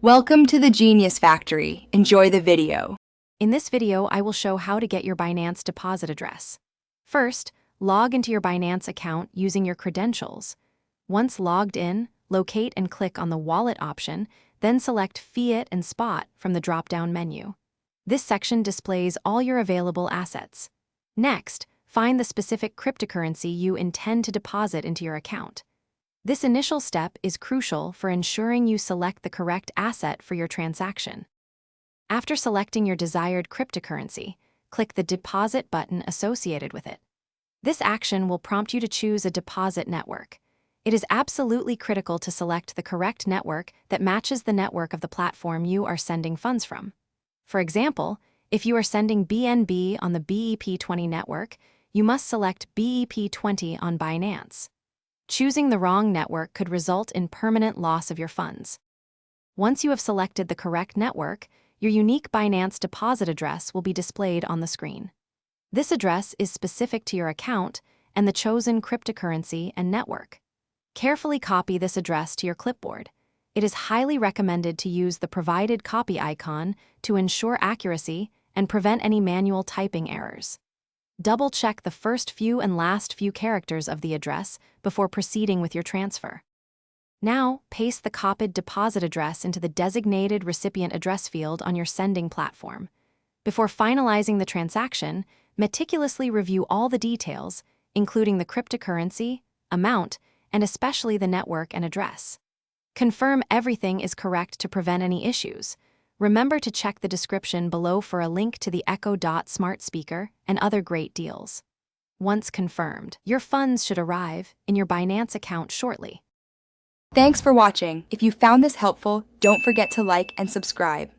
Welcome to the Genius Factory. Enjoy the video. In this video, I will show how to get your Binance deposit address. First, log into your Binance account using your credentials. Once logged in, locate and click on the Wallet option, then select Fiat and Spot from the drop-down menu. This section displays all your available assets. Next, find the specific cryptocurrency you intend to deposit into your account. This initial step is crucial for ensuring you select the correct asset for your transaction. After selecting your desired cryptocurrency, click the Deposit button associated with it. This action will prompt you to choose a deposit network. It is absolutely critical to select the correct network that matches the network of the platform you are sending funds from. For example, if you are sending BNB on the BEP20 network, you must select BEP20 on Binance. Choosing the wrong network could result in permanent loss of your funds. Once you have selected the correct network, your unique Binance deposit address will be displayed on the screen. This address is specific to your account and the chosen cryptocurrency and network. Carefully copy this address to your clipboard. It is highly recommended to use the provided copy icon to ensure accuracy and prevent any manual typing errors. Double-check the first few and last few characters of the address before proceeding with your transfer. Now, paste the copied deposit address into the designated recipient address field on your sending platform. Before finalizing the transaction, meticulously review all the details, including the cryptocurrency, amount, and especially the network and address. Confirm everything is correct to prevent any issues. Remember to check the description below for a link to the Echo Dot smart speaker and other great deals. Once confirmed, your funds should arrive in your Binance account shortly. Thanks for watching. If you found this helpful, don't forget to like and subscribe.